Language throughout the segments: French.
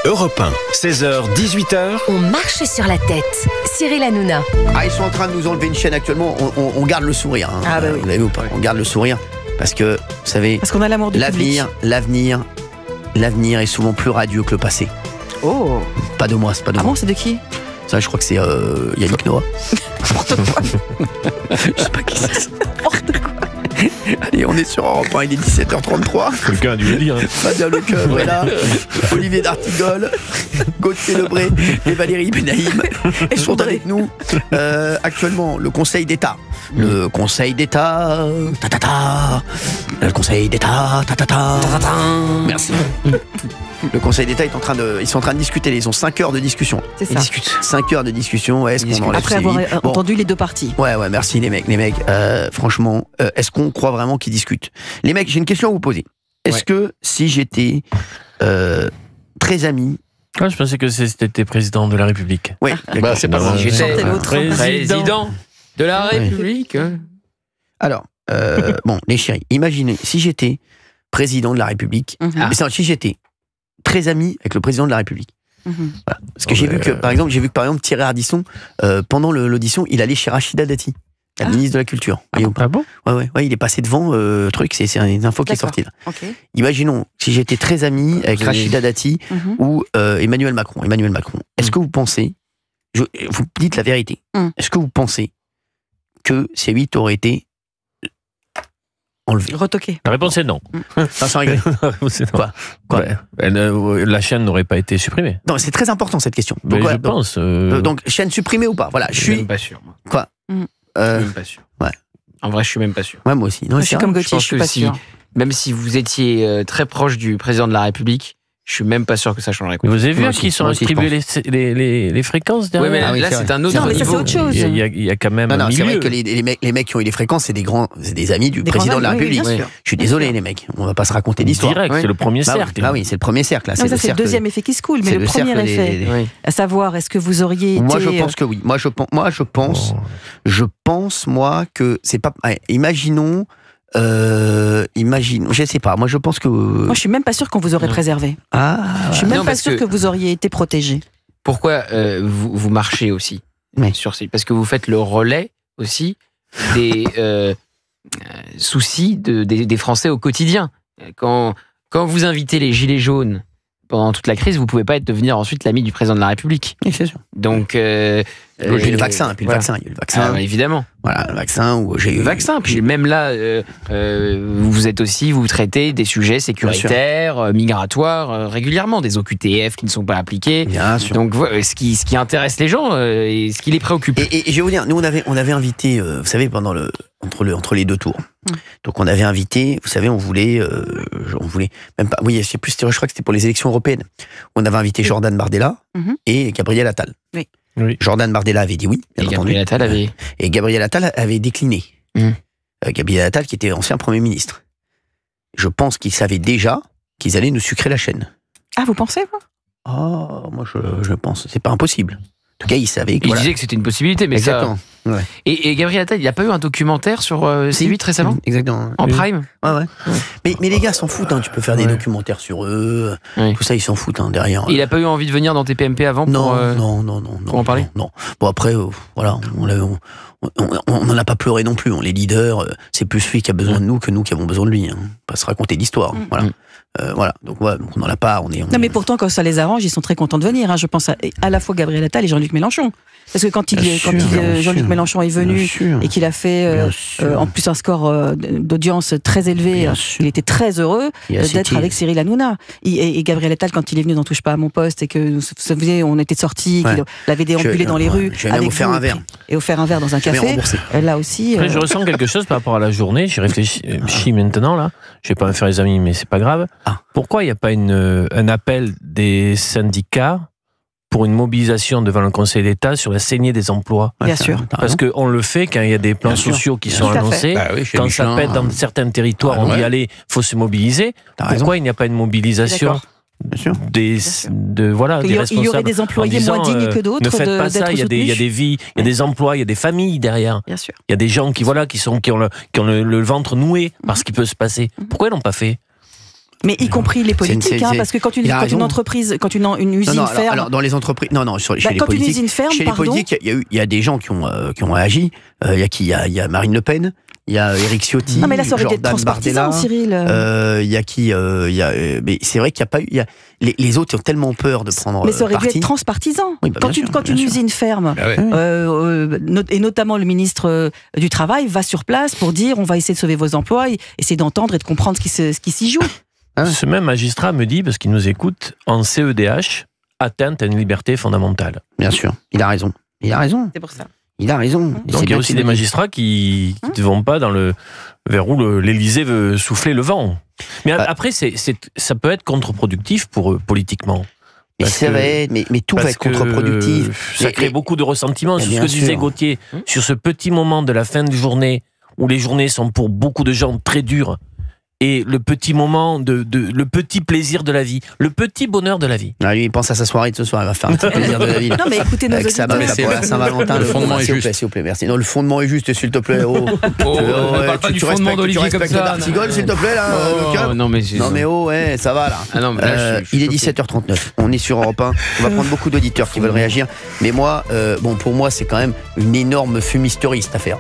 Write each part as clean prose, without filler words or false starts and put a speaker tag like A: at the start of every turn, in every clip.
A: Europe 1, 16h-18h.
B: On marche sur la tête. Cyril Hanouna.
C: Ils sont en train de nous enlever une chaîne actuellement. On garde le sourire. Hein.
D: Ah bah oui.
C: Vous l'avez vu ou pas ? On garde le sourire parce que, vous savez,
D: Parce qu'on a l'amour du public.
C: l'avenir est souvent plus radieux que le passé.
D: Oh.
C: Pas de moi, c'est pas de
D: Ah
C: moi.
D: bon, c'est de qui?
C: Ça, je crois que c'est Yannick Noah.
D: N'importe quoi.
C: Je sais pas qui c'est.
D: N'importe quoi.
C: Allez, on est sur Europe 1, il est 17h33.
E: Quelqu'un a dû le dire.
C: Fabien Lecoeuvre est là, Olivier d'Artigol, Gauthier Lebray et Valérie Benaïm sont avec nous. Actuellement, le Conseil d'État. Le Conseil d'État, ta-ta-ta. Le Conseil d'État, ta-ta-ta. Merci. Le Conseil d'État est en train de, ils sont en train de discuter. Ils ont 5 heures de discussion.
D: C'est
C: Ils
D: ça.
C: discutent. 5 heures de discussion. Ouais, est-ce qu'on enlève
D: Après
C: ces
D: avoir
C: vies ? Bon.
D: entendu les deux parties.
C: Ouais, merci les mecs. Franchement, est-ce qu'on croit vraiment qu'ils discutent ? Les mecs, j'ai une question à vous poser. Est-ce que si j'étais très ami,
E: Ah, je pensais que c'était président de la République.
C: oui,
F: Bah, c'est pas grave.
D: J'étais
F: J'étais
D: l'autre.
F: président de la République.
C: alors, bon, les chéris, imaginez si j'étais président de la République, mais si j'étais très ami avec le président de la République. Voilà. Parce que j'ai vu que, par exemple, Thierry Ardisson, pendant l'audition, il allait chez Rachida Dati, la ministre de la Culture. Voyez ou pas ?
E: Ah bon ?
C: Ouais, il est passé devant truc, c'est une info qui est
D: D'accord.
C: sortie là.
D: Ok.
C: Imaginons si j'étais très ami avec Rachida Dati ou Emmanuel Macron. Est-ce que vous pensez, vous dites la vérité, est-ce que vous pensez que ces 8 auraient été enlevés ?
D: Retoqué.
E: La réponse est non.
C: Non, sans rigoler.
E: La réponse est non.
C: Quoi
E: Ouais. La chaîne n'aurait pas été supprimée.
C: Non, c'est très important cette question.
E: Mais
C: Donc, voilà,
E: je pense.
C: donc, chaîne supprimée ou pas ? Voilà, je
F: Je suis
C: suis.
F: même pas sûr. Moi.
C: Quoi
F: Je suis même pas sûr.
C: ouais.
F: En vrai, je suis même pas sûr.
C: Ouais, moi aussi. Non,
D: Je
C: c'est
D: suis
C: vrai.
D: comme
F: Je
D: Gauthier,
F: pense
D: je suis
F: que
D: pas
F: si,
D: sûre.
F: même si vous étiez très proche du président de la République, je suis même pas sûr que ça changerait.
E: Mais vous avez vu
C: Moi
E: à
C: aussi,
E: qui sont
C: moi aussi, je
E: attribuées les fréquences
F: Oui,
E: derrière
F: mais
C: Ah oui,
F: là,
C: c'est
F: c'est
C: vrai.
F: un autre
D: Non, mais ça, c'est
F: niveau.
D: autre chose.
E: Il y a quand même
C: Non,
E: un
C: c'est vrai
E: milieu.
C: que les mecs qui ont eu les fréquences, c'est des amis du
D: Des
C: président de la
D: grands amis, oui,
C: République.
D: bien sûr.
C: Je suis désolé, les mecs. On va pas se raconter d'histoire.
E: Direct,
F: Oui.
E: c'est le premier
C: Bah oui,
E: cercle.
C: bah oui, c'est le premier cercle. Là,
D: Non, mais ça, c'est le
C: cercle-
D: deuxième effet qui se coule.
C: c'est
D: Mais le premier
C: cercle des-
D: effet,
F: Oui.
D: à savoir, est-ce que vous auriez
C: Moi,
D: été.
C: je pense que oui. Moi, je pense, moi, que c'est pas. Ouais, imaginons, je sais pas. Moi, je pense que.
D: Moi, je suis même pas sûre qu'on vous aurait
F: Non.
D: préservé.
C: Ah.
D: Je suis même
F: Non,
D: pas
F: parce
D: sûre que
F: que-
D: vous auriez été protégé.
F: Pourquoi vous marchez aussi
C: Oui.
F: sur ces... Parce que vous faites le relais aussi des soucis des Français au quotidien. Quand vous invitez les Gilets jaunes pendant toute la crise, vous pouvez pas devenir ensuite l'ami du président de la République.
C: Oui, c'est sûr.
F: Donc,
C: Puis le vaccin,
F: voilà.
C: il y a eu le vaccin.
F: Ah, évidemment.
C: Voilà, le vaccin où j'ai eu.
F: Le vaccin. Puis même là, vous traitez des sujets sécuritaires, migratoires, régulièrement, des OQTF qui ne sont pas appliqués.
C: Bien sûr.
F: Donc, ce qui intéresse les gens et ce qui les préoccupe.
C: Et je vais vous dire, nous on avait invité, vous savez, pendant entre les deux tours. Donc on avait invité, vous savez, on voulait même pas, oui, je sais plus, je crois que c'était pour les élections européennes. On avait invité Jordan Bardella et Gabriel Attal.
E: Oui.
C: Jordan Bardella avait dit oui, bien
F: Et
C: entendu.
F: Gabriel Attal avait...
C: Et Gabriel Attal avait décliné. Gabriel Attal qui était ancien Premier ministre. Je pense qu'ils savaient déjà qu'ils allaient nous sucrer la chaîne.
D: Ah, vous pensez, vous?
C: Oh, moi je pense, c'est pas impossible. En tout cas, ils savaient que.
F: Il
C: voilà.
F: disait que c'était une possibilité, mais
C: Exactement.
F: ça...
C: Ouais.
F: Et Gabriel Attal, il n'y a pas eu un documentaire sur C8 récemment
C: Exactement.
F: En prime.
C: Ouais. Mais les gars s'en foutent, hein. Tu peux faire des documentaires sur eux,
F: Oui.
C: tout ça, ils s'en foutent, hein, derrière.
F: Il n'a pas eu envie de venir dans TPMP avant pour...
C: Non.
F: pour en parler
C: Non. Bon, après, voilà, on n'en a pas pleuré non plus. Les leaders, c'est plus lui qui a besoin de nous que nous qui avons besoin de lui. Hein. Pas se raconter d'histoire. Voilà. Voilà. Donc, ouais, on n'en a pas.
D: Non, mais pourtant, quand ça les arrange, ils sont très contents de venir. Hein. Je pense à la fois Gabriel Attal et Jean-Luc Mélenchon. Parce que quand Jean-Luc Mélenchon est venu et qu'il a fait en plus un score d'audience très élevé, il était très heureux d'être avec Cyril Hanouna. Et Gabriel Attal, quand il est venu dans Touche pas à mon poste et que on était sortis, qu'il avait déambulé dans les rues,
C: je vais même
D: avec
C: offert
D: vous,
C: un verre.
D: et offert un verre dans un café. Là aussi.
E: Après, je ressens quelque chose par rapport à la journée. J'y réfléchis maintenant, là. Je vais pas me faire les amis, mais c'est pas grave. Pourquoi il n'y a pas un appel des syndicats pour une mobilisation devant le Conseil d'État sur la saignée des emplois?
D: Bien sûr.
E: Parce qu'on le fait quand il y a des plans sociaux qui sont annoncés.
C: Bah oui, chez
E: Quand
C: Michelin,
E: ça pète dans certains territoires, on dit allez, faut se mobiliser. Pourquoi il n'y a pas une mobilisation
C: Bien sûr.
E: des responsables?
D: Il y aurait des employés moins dignes que d'autres.
E: Ne faites pas ça, il y a des vies, il y a des emplois, il y a des familles derrière.
D: Bien sûr.
E: Il y a des gens qui ont le ventre noué par ce qui peut se passer. Pourquoi ils l'ont pas fait?
D: Mais y compris les politiques, parce que quand une entreprise, quand une usine ferme.
C: Alors, dans les entreprises, chez les
D: quand
C: politiques,
D: une usine ferme,
C: chez les politiques, il y a des gens qui ont réagi. Il y a qui? Il y a Marine Le Pen. Il y a Éric Ciotti,
D: non mais là ça aurait dû être
C: Jordan
D: transpartisan,
C: Bardella,
D: Cyril.
C: Il y a qui mais c'est vrai qu'il n'y a pas eu. Les autres ont tellement peur de prendre.
D: Mais ça aurait
C: parti.
D: dû être transpartisan.
C: Oui, quand
D: une usine ferme, et notamment le ministre du Travail va sur place pour dire on va essayer de sauver vos emplois, essayer d'entendre et de comprendre ce qui s'y joue.
E: Ce même magistrat me dit, parce qu'il nous écoute, en CEDH, atteinte à une liberté fondamentale.
C: Bien sûr, il a raison.
D: C'est pour ça.
C: Il a raison.
E: Donc il y a aussi des magistrats qui ne vont pas vers où l'Élysée veut souffler le vent. Mais après, ça peut être contre-productif pour eux, politiquement.
C: Mais tout va être contre-productif.
E: Ça crée beaucoup de ressentiments. Sur ce que disait Gauthier, sur ce petit moment de la fin de journée, où les journées sont pour beaucoup de gens très dures, et le petit moment, le petit plaisir de la vie, le petit bonheur de la vie.
C: Ah, lui, il pense à sa soirée de ce soir, il va faire un petit plaisir de la vie.
D: Non, mais écoutez nos auditeurs.
C: Pour la Saint-Valentin,
G: le fondement est juste.
C: S'il vous plaît, merci. Non, le fondement est juste, s'il te plaît.
F: On parle pas du fondement d'Olivier comme ça.
C: D'Artigol, s'il te plaît, là.
F: Non, mais
C: ça va, là.
F: Ah non, mais là
C: il est 17h39. On est sur Europe 1. On va prendre beaucoup d'auditeurs qui veulent réagir. Mais moi, pour moi, c'est quand même une énorme fumisterie, cette affaire.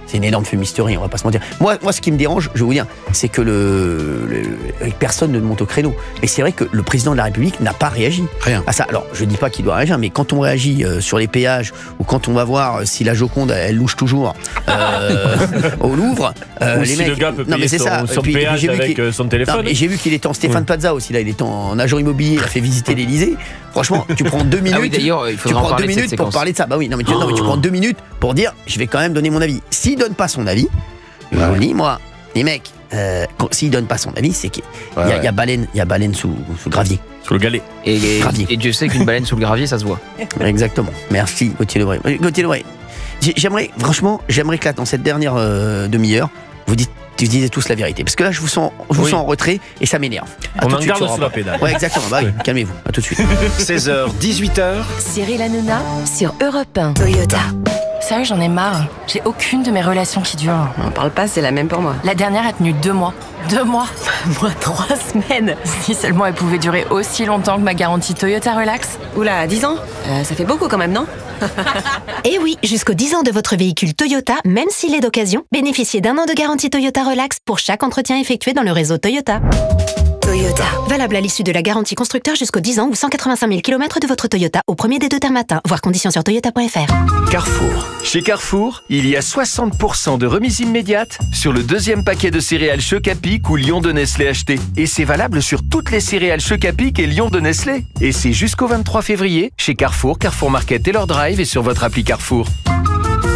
C: C'est une énorme fumisterie, on va pas se mentir. Moi, ce qui me dérange, je vais vous dire, c'est que personne ne monte au créneau. Et c'est vrai que le président de la République n'a pas réagi à ça. Alors, je dis pas qu'il doit réagir, mais quand on réagit sur les péages, ou quand on va voir si la Joconde, elle louche toujours au Louvre,
E: ou
C: les
E: si
C: mecs...
E: le gars peut payer son péage avec son téléphone.
C: J'ai vu qu'il était en Stéphane Plaza aussi, là, il est en agent immobilier, il a fait visiter l'Élysée. Franchement, tu prends 2 minutes.
F: Ah oui, d'ailleurs, il faudra
C: tu prends 2
F: en parler
C: minutes pour parler de ça. Bah oui, non, mais tu prends 2 minutes pour dire, je vais quand même donner mon avis. S'il donne pas son avis, je vous le dis, moi, les mecs, s'il donne pas son avis, c'est qu'il y a baleine sous gravier.
E: Sous le galet.
F: Et Dieu sait qu'une baleine sous le gravier, ça se voit.
C: Exactement. Merci, Gauthier Lebray. Gauthier Lebray, j'aimerais que là, dans cette dernière demi-heure, vous disiez tous la vérité. Parce que là, je vous sens en retrait et ça m'énerve.
E: On en garde sous la pédale.
C: Ouais, exactement. Bah oui, calmez-vous. À tout de suite.
A: 16h, 18h.
B: Cyril Hanouna sur Europe 1. Toyota.
H: Sérieux, j'en ai marre. J'ai aucune de mes relations qui durent.
B: On parle pas, c'est la même pour moi.
H: La dernière a tenu 2 mois. 2 mois. Moi, 3 semaines. Si seulement elle pouvait durer aussi longtemps que ma garantie Toyota Relax.
B: Oula, 10 ans ça fait beaucoup quand même, non?
I: Et oui, jusqu'aux 10 ans de votre véhicule Toyota, même s'il est d'occasion, bénéficiez d'1 an de garantie Toyota Relax pour chaque entretien effectué dans le réseau Toyota.
B: Toyota.
I: Valable à l'issue de la garantie constructeur jusqu'aux 10 ans ou 185 000 km de votre Toyota au premier des 2 termes matin. Voir conditions sur toyota.fr.
A: Carrefour. Chez Carrefour, il y a 60% de remise immédiate sur le 2e paquet de céréales Choc à Pic ou Lion de Nestlé acheté. Et c'est valable sur toutes les céréales Choc à Pic et Lion de Nestlé. Et c'est jusqu'au 23 février chez Carrefour, Carrefour Market et leur drive et sur votre appli Carrefour.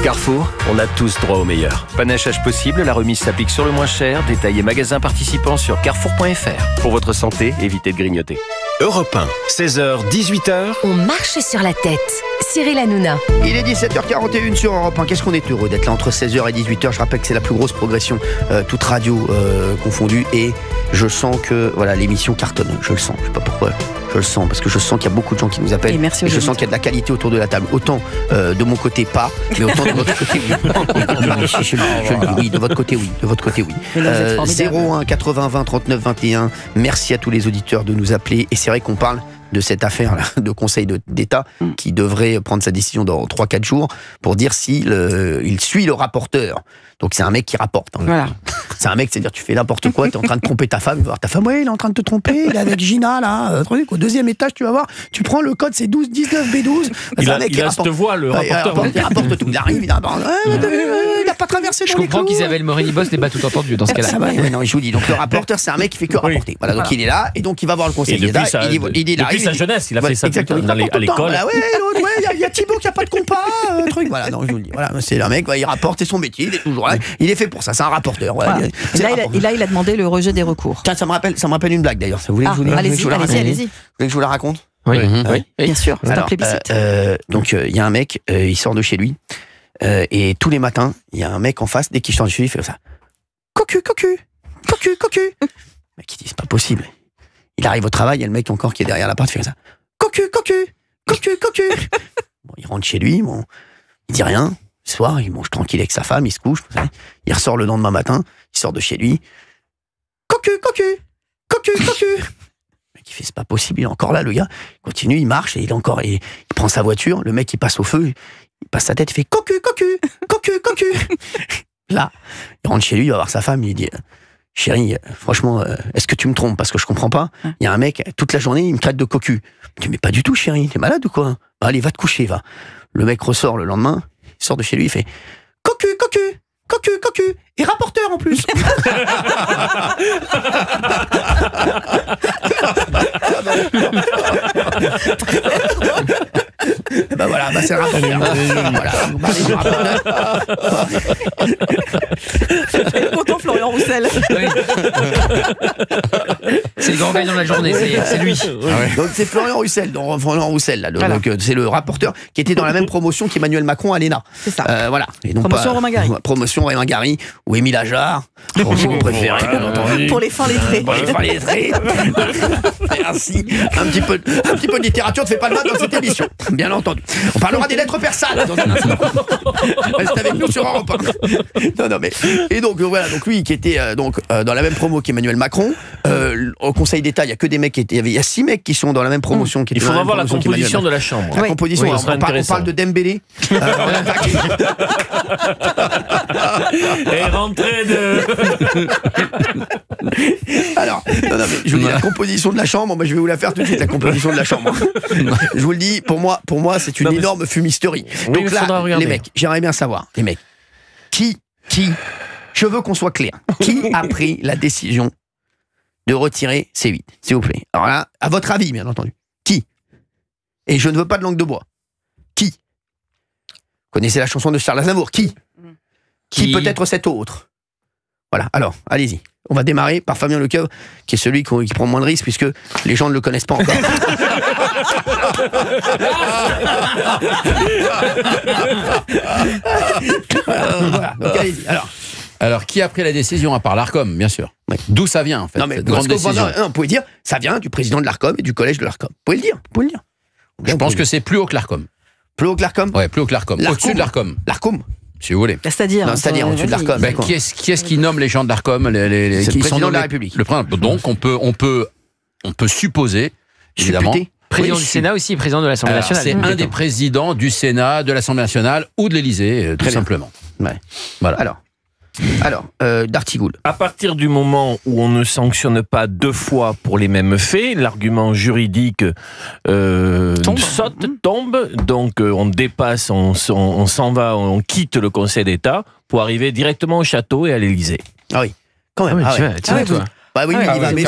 A: Carrefour, on a tous droit au meilleur. Panachage possible, la remise s'applique sur le moins cher. Détail et magasins participants sur carrefour.fr. Pour votre santé, évitez de grignoter. Europe 1, 16h, 18h.
B: On marche sur la tête. Cyril Hanouna.
C: Il est 17h41 sur Europe 1. Qu'est-ce qu'on est heureux d'être là entre 16h et 18h. Je rappelle que c'est la plus grosse progression, toute radio confondue. Et je sens que l'émission cartonne. Je le sens. Je sais pas pourquoi. Je le sens parce que je sens qu'il y a beaucoup de gens qui nous appellent. Et je sens qu'il y a de la qualité autour de la table. Autant de mon côté pas, mais autant de votre côté oui. Oui, de votre côté oui. De votre côté oui. 01 80 20 39 21. Merci à tous les auditeurs de nous appeler. Et c'est vrai qu'on parle de cette affaire-là de Conseil d'État qui devrait prendre sa décision dans 3-4 jours pour dire s'il il suit le rapporteur. Donc c'est un mec qui rapporte.
D: Voilà.
C: C'est un mec, c'est-à-dire tu fais n'importe quoi, tu es en train de tromper ta femme, tu vas voir ta femme, ouais, il est en train de te tromper, il est avec Gina là, truc, au 2e étage, tu vas voir, tu prends le code, c'est 12 19 B12.
E: Il a cette voix, le rapporteur.
C: Il rapporte tout, il arrive, il a pas traversé dans
F: Je comprends qu'Isabelle Morini-Boss n'ait pas tout entendu dans ce cas-là.
C: Non, je vous dis, donc le rapporteur, c'est un mec qui fait que rapporter. Voilà, donc il est là, et donc il va voir le Conseil d'État.
E: Depuis sa jeunesse, il a fait ça à l'école.
C: Il y a Thibaut qui a pas de compas, truc. Voilà, non, je vous le dis. Voilà, c'est un mec, il rapporte, c'est son métier, il est toujours là, il est fait pour ça, c'est un rapporteur. Voilà.
D: Et là, il a demandé le rejet des recours.
C: Tiens, ça me rappelle une blague d'ailleurs. Ça vous voulez que je vous
D: allez-y.
C: Vous voulez que je vous la raconte?
F: Oui.
D: Bien sûr, c'est un plébiscite.
C: Donc, il y a un mec, il sort de chez lui, et tous les matins, il y a un mec en face, dès qu'il sort de chez lui, il fait comme ça. Cocu. Le mec, il dit, c'est pas possible. Il arrive au travail, il y a le mec encore qui est derrière la porte, il fait comme ça. Cocu. Bon, il rentre chez lui, il dit rien. Le soir, il mange tranquille avec sa femme, il se couche. Il ressort le lendemain matin, il sort de chez lui. Cocu. cocu. Le mec, il fait, c'est pas possible, il est encore là, le gars. Il continue, il marche, et il prend sa voiture, le mec, il passe au feu, il passe sa tête, il fait cocu. Là, il rentre chez lui, il va voir sa femme, il dit, chérie, franchement, est-ce que tu me trompes? Parce que je comprends pas. Il y a un mec, toute la journée, il me traite de cocu. Il dit, mais pas du tout, chérie, t'es malade ou quoi? Bah, allez, va te coucher, va. Le mec ressort le lendemain, il sort de chez lui, il fait cocu. Et rapporteur en plus. Bah voilà, c'est le rapporteur. Voilà, vous parlez du rapporteur.
D: Content Florian Roussel.
F: C'est le grand gagnant de la journée, c'est lui.
C: Donc c'est Florian Roussel, là, donc, c'est le rapporteur qui était dans la même promotion qu'Emmanuel Macron à l'ENA.
D: C'est ça.
C: Voilà. Et donc
D: promotion Romain Gary.
C: Promotion Romain Gary ou Émile Ajar, si vous préférez, bien entendu.
D: Pour les fins lettrés.
C: Merci. Un petit peu de littérature ne fait pas le mal dans cette émission, bien entendu. On parlera des lettres persanes dans un instant. Reste avec nous sur Europe 1. Non, mais et donc voilà, donc lui qui était dans la même promo qu'Emmanuel Macron, au Conseil d'État, il y a que des mecs il y a 6 mecs qui sont dans la même promotion.
E: Il faudra voir la composition de la Chambre.
C: La composition, on parle de Dembélé.
E: Et rentrée de.
C: Alors, non, mais je vous dis la composition de la Chambre. Moi, je vais vous la faire tout de suite, la composition de la Chambre. Je vous le dis, pour moi, c'est une énorme fumisterie.
E: Oui,
C: donc là, les mecs, j'aimerais bien savoir, les mecs, qui, je veux qu'on soit clair, qui a pris la décision de retirer C8, s'il vous plaît? Alors là, à votre avis, bien entendu, qui? Et je ne veux pas de langue de bois. Qui? Vous connaissez la chanson de Charles Aznavour? Qui peut être cet autre? Voilà, alors, allez-y. On va démarrer par Fabien Lecoeuvre, qui est celui qui prend moins de risques, puisque les gens ne le connaissent pas encore. Voilà, donc allez-y.
G: Alors, qui a pris la décision, à part l'Arcom, bien sûr? Oui. D'où ça vient, en fait, cette grande décision?
C: On pouvait dire, ça vient du président de l'Arcom et du collège de l'Arcom. Vous pouvez le dire.
G: Je pense que c'est plus haut que l'Arcom.
C: Plus haut que l'Arcom?
G: Ouais, plus haut que l'Arcom. Au-dessus de l'Arcom.
C: L'Arcom,
G: si vous voulez.
D: C'est-à-dire
C: au-dessus de l'Arcom.
G: Qui est-ce qui nomme les gens de l'Arcom?
C: C'est le président de la République.
G: Donc, on peut supposer, évidemment.
F: Président du Sénat aussi, président de l'Assemblée nationale.
G: C'est un des présidents du Sénat, de l'Assemblée nationale ou de l'Élysée, tout simplement.
C: Ouais.
G: Voilà.
C: Alors, Dartigoul.
E: À partir du moment où on ne sanctionne pas 2 fois pour les mêmes faits, l'argument juridique tombe, donc on dépasse, on s'en va, on quitte le Conseil d'État pour arriver directement au château et à l'Élysée.
C: Ah oui, quand même.
F: Tu vas, toi.
C: Bah oui, il va.
E: Mais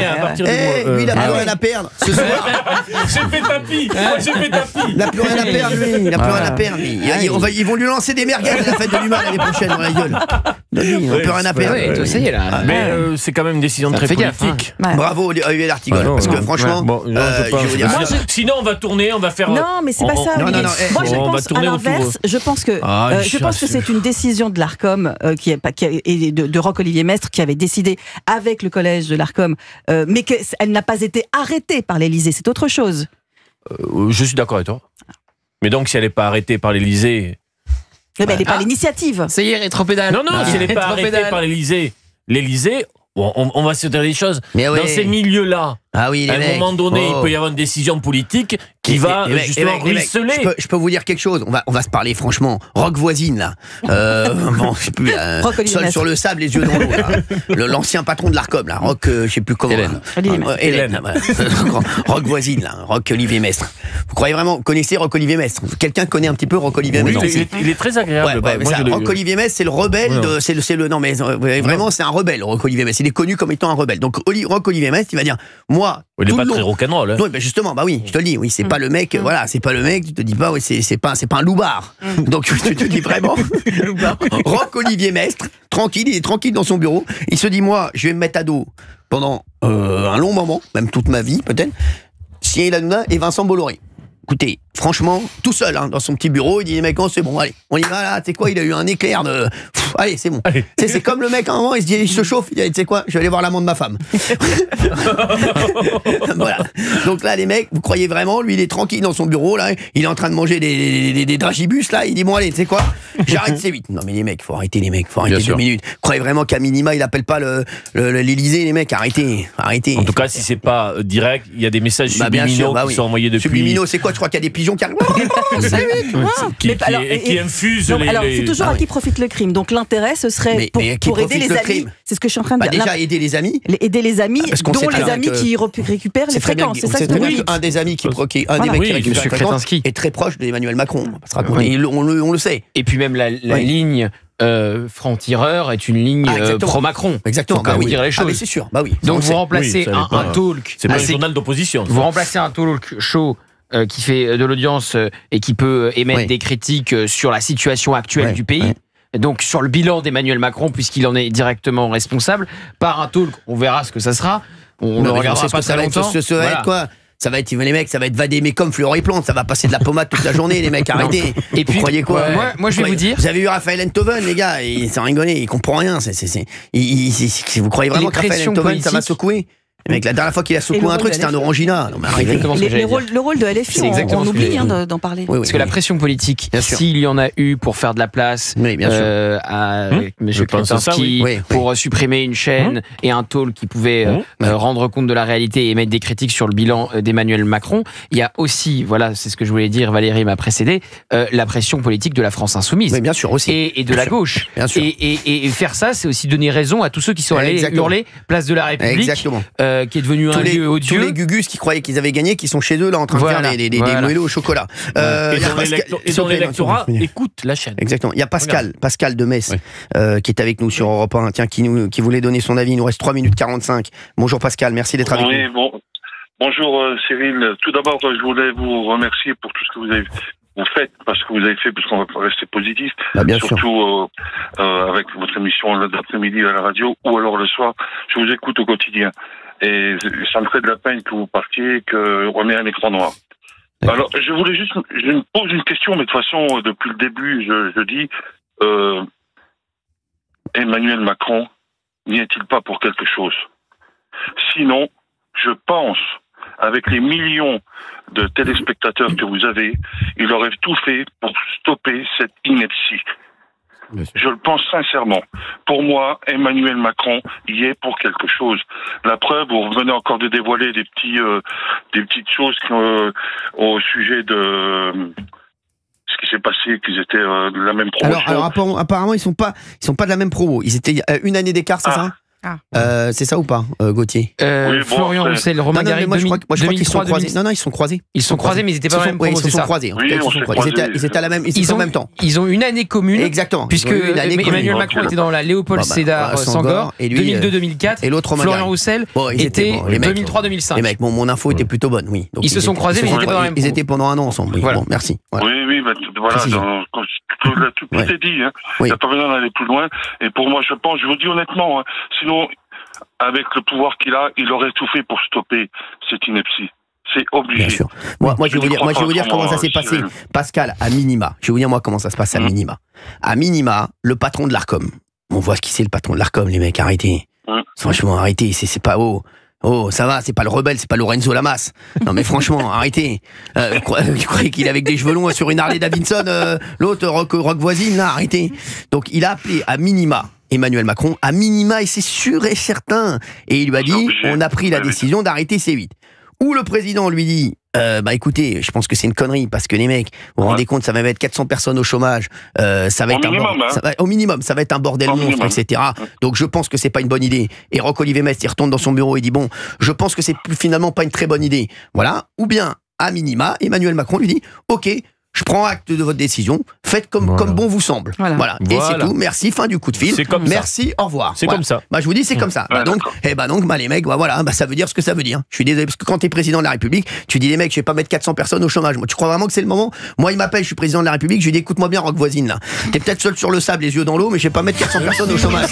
E: à partir du
C: lui, il a plus rien à perdre. Ce soir,
E: j'ai fait tapis.
C: il n'a plus rien à perdre, lui. Ils vont lui lancer des merguez à la fête de l'humain l'année prochaine dans la gueule. Il n'a plus rien à perdre.
F: Ça y est, là.
E: Mais c'est quand même une décision très politique.
C: Bravo, Olivier D'Artigol. Parce que franchement,
E: je vais vous dire. Sinon, on va tourner, on va faire.
D: Non, mais c'est pas ça. Moi, je pense à l'inverse. Je pense que c'est une décision de l'Arcom et de Roch-Olivier Maistre qui avait décidé avec le collège de l'Arcom, mais qu'elle n'a pas été arrêtée par l'Élysée. C'est autre chose.
E: Je suis d'accord avec toi. Mais donc, si elle n'est pas arrêtée par l'Élysée.
D: Mais elle n'est pas l'initiative.
F: Ça y est, rétropédale.
E: Non, si elle n'est pas arrêtée par l'Élysée, on va se dire les choses. Dans ces milieux-là, à un moment donné, il peut y avoir une décision politique qui va justement ruisseler.
C: Je peux vous dire quelque chose. On va se parler franchement. Roch voisine là. Bon, je sais plus. Seul sur le sable, les yeux dans l'eau. L'ancien patron de l'Arcom là. Roch, je sais plus comment. Hélène. Roch voisine là. Roch-Olivier Maistre. Vous croyez vraiment, vous connaissez Roch-Olivier Maistre? Quelqu'un connaît un petit peu Roch-Olivier Maistre?
E: Il est très agréable.
C: Roch-Olivier Maistre, c'est le rebelle. Non mais vraiment, c'est un rebelle. Roch-Olivier Maistre. Il est connu comme étant un rebelle. Donc Roch-Olivier Maistre, il va dire, moi.
E: Il n'est pas très rock'n'roll.
C: Non, ben justement, oui, je te le dis, oui, c'est pas le mec, c'est pas le mec, tu te dis pas, oui, c'est pas un loupard. Donc tu te dis vraiment, Roch-Olivier Maistre, il est tranquille dans son bureau, il se dit, moi, je vais me mettre à dos pendant un long moment, même toute ma vie, peut-être, Cyril Hanouna et Vincent Bolloré. Écoutez, franchement, tout seul, dans son petit bureau, il dit, les mecs, c'est bon, allez, on y va là, tu sais quoi, il a eu un éclair de. allez, c'est bon. C'est comme le mec à un moment, il se dit, il se chauffe, il dit, tu sais quoi, je vais aller voir l'amant de ma femme. Voilà. Donc là, les mecs, vous croyez vraiment, lui, il est tranquille dans son bureau, là, il est en train de manger des dragibus, là, il dit, bon, allez, tu sais quoi, j'arrête C8. Non, mais les mecs, faut arrêter 2 minutes. Vous croyez vraiment qu'à minima, il appelle pas l'Élysée, les mecs, arrêtez.
E: En tout cas, si c'est pas direct, il y a des messages subliminaux qui sont envoyés depuis.
C: Subliminaux, c'est quoi? Je crois qu'il y a des pigeons qui arrivent.
E: Qui infusent les.
D: Alors, c'est toujours à qui profite le crime. Donc l'intérêt, ce serait pour aider les amis. C'est ce que je suis en train de dire.
C: Déjà, aider les amis.
D: Aider les amis, dont les amis qui récupèrent les fréquences. C'est ça que je veux dire.
C: Un des amis qui récupère les fréquences est très proche d'Emmanuel Macron. On le sait.
F: Et puis même la ligne franc-tireur est une ligne pro-Macron.
C: Exactement.
F: Faut dire les choses.
C: C'est sûr.
F: Donc vous remplacez un talk.
E: C'est pas un journal d'opposition.
F: Vous remplacez un talk show qui fait de l'audience et qui peut émettre des critiques sur la situation actuelle du pays. Donc sur le bilan d'Emmanuel Macron, puisqu'il en est directement responsable, par un talk, on verra ce que ça sera. On ne regardera pas très longtemps.
C: Ça va être quoi? Ça va être, les mecs, ça va être vadémé comme Fleury-Plante, ça va passer de la pommade toute la journée, les mecs, arrêtez.
F: Et puis,
C: vous croyez quoi?
F: Moi, je vais vous dire.
C: Vous avez eu Raphaël Enthoven, les gars, sans rigoler, il comprend rien. Vous croyez vraiment que Raphaël Enthoven, ça va secouer? Mec, la dernière fois qu'il a secoué un truc, c'était un orangina. Non, mais arrêtez.
D: Le rôle de LFI, on oublie d'en parler.
F: Parce que la pression politique, s'il y en a eu pour faire de la place à M. Kretinsky, pour supprimer une chaîne et un talk qui pouvait rendre compte de la réalité et émettre des critiques sur le bilan d'Emmanuel Macron, il y a aussi, voilà, c'est ce que je voulais dire, Valérie m'a précédé, la pression politique de la France insoumise.
C: Mais bien sûr aussi.
F: Et de la gauche. Et faire ça, c'est aussi donner raison à tous ceux qui sont allés hurler place de la République.
C: Exactement.
F: Qui est devenu un lieu odieux.
C: Tous les gugus qui croyaient qu'ils avaient gagné, qui sont chez eux là en train de faire des moelleux au chocolat.
E: Et dont l'électorat écoute la chaîne.
C: Exactement. Il y a Pascal de Metz qui est avec nous sur Europe 1, tiens, qui voulait donner son avis. Il nous reste 3 minutes 45. Bonjour Pascal, merci d'être avec nous.
J: Bonjour Cyril. Tout d'abord, je voulais vous remercier pour tout ce que vous faites, parce que vous avez fait, parce qu'on va rester positif, surtout avec votre émission l'après-midi à la radio, ou alors le soir, je vous écoute au quotidien. Et ça me ferait de la peine que vous partiez, qu'on ait un écran noir. Alors, je me pose une question, mais de toute façon, depuis le début, je dis, Emmanuel Macron, n'y est-il pas pour quelque chose? Sinon, je pense, avec les millions de téléspectateurs que vous avez, il aurait tout fait pour stopper cette ineptie. Je le pense sincèrement. Pour moi, Emmanuel Macron y est pour quelque chose. La preuve, vous revenez encore de dévoiler des petites choses au sujet de ce qui s'est passé, qu'ils étaient de la même promotion.
C: Alors apparemment, ils sont pas de la même promo. Ils étaient une année d'écart, c'est ça? C'est ça ou pas, Gauthier?
F: Florian Roussel, Romain Gary,
C: moi je crois qu'ils sont croisés. Non, ils sont croisés.
F: Ils sont croisés, mais ils étaient pas dans la même promo, c'est ça?
C: Ils étaient à la même, ils en même temps.
F: Ils ont une année commune.
C: Exactement.
F: Puisque Emmanuel Macron était dans la Léopold Sédar Senghor, 2002-2004.
C: Et l'autre,
F: Florian Roussel était 2003-2005.
C: Les mecs, mon info était plutôt bonne, oui.
F: Ils se sont croisés, mais ils étaient pas dans la même promo.
C: Ils étaient pendant un an ensemble. Bon, merci.
J: Oui, voilà, tout est dit. Il n'y a pas besoin d'aller plus loin. Et pour moi, je vous dis honnêtement, sinon, avec le pouvoir qu'il a, il aurait tout fait pour stopper cette ineptie. C'est obligé.
C: Bien sûr. Moi, je vais vous dire comment ça s'est passé, Pascal, à minima. Je vais vous dire, moi, comment ça se passe à minima. À minima, le patron de l'Arcom. On voit ce qui c'est, le patron de l'Arcom, les mecs, arrêtez. Franchement, arrêtez, c'est pas haut. Oh, ça va, c'est pas le rebelle, c'est pas Lorenzo Lamas. Non mais franchement, arrêtez. Vous croyez qu'il est avec des cheveux longs sur une Harley Davidson, l'autre rock voisine, là, arrêtez. Donc il a appelé à minima Emmanuel Macron, à minima, et c'est sûr et certain. Et il lui a dit, on a pris la décision d'arrêter C8. Ou le président lui dit, écoutez, je pense que c'est une connerie, parce que les mecs, vous vous rendez compte, ça va être 400 personnes au chômage, ça va être au minimum, ça va être un bordel monstre, etc. Donc je pense que c'est pas une bonne idée. Et Roch-Olivier Metz, il retourne dans son bureau et dit, bon, je pense que c'est finalement pas une très bonne idée. Voilà. Ou bien, à minima, Emmanuel Macron lui dit, ok, je prends acte de votre décision, faites comme bon vous semble. Voilà. Et c'est tout, merci, fin du coup de fil. Merci, au revoir.
E: C'est comme ça.
C: Je vous dis, c'est comme ça. Donc, les mecs, ça veut dire ce que ça veut dire. Je suis désolé, parce que quand t'es président de la République, tu dis, les mecs, je vais pas mettre 400 personnes au chômage. Moi, tu crois vraiment que c'est le moment? Moi, il m'appelle, je suis président de la République, je lui dis, écoute-moi bien, rock voisine, là. T'es peut-être seul sur le sable, les yeux dans l'eau, mais je vais pas mettre 400 personnes au chômage.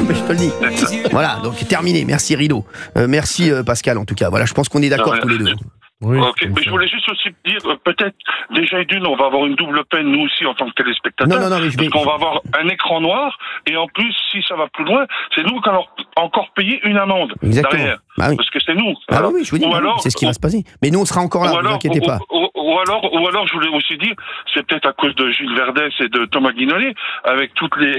C: Mais je te le dis. Voilà, donc terminé. Merci Rideau. Merci Pascal, en tout cas. Voilà, je pense qu'on est d'accord tous les deux.
E: Oui,
J: ok, mais je voulais juste aussi dire, peut-être, déjà d'une, on va avoir une double peine, nous aussi, en tant que téléspectateurs.
C: Non, mais
J: parce qu'on va avoir un écran noir, et en plus, si ça va plus loin, c'est nous qui allons encore payer une amende.
C: Exactement.
J: Derrière.
C: Bah oui.
J: Parce que c'est nous.
C: Ah oui, je vous dis, c'est ce qui va se passer. Mais nous, on sera encore là, ne vous inquiétez pas.
J: Ou alors, je voulais aussi dire, c'est peut-être à cause de Gilles Verdès et de Thomas Guinolé, avec toutes les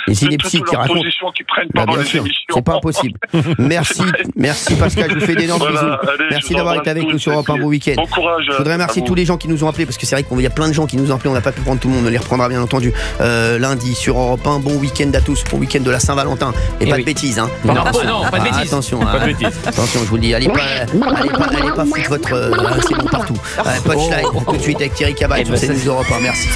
J: positions qu'ils prennent pendant les émissions.
C: C'est pas impossible. Merci Pascal, je vous fais d'énormes bisous. Merci d'avoir été avec nous sur Europe 1, bon week-end.
J: Bon courage.
C: Je voudrais remercier tous les gens qui nous ont appelés, parce que c'est vrai qu'il y a plein de gens qui nous ont appelés, on n'a pas pu prendre tout le monde, on les reprendra bien entendu lundi sur Europe 1. Bon week-end à tous, bon week-end de la Saint-Valentin. Et pas de bêtises, hein.
F: Non, pas de bêtises.
C: Attention, attention, je vous le dis, allez pas foutre votre. C'est bon partout. Punchline, tout de suite avec Thierry Cabal sur CNews Europe 1. Merci.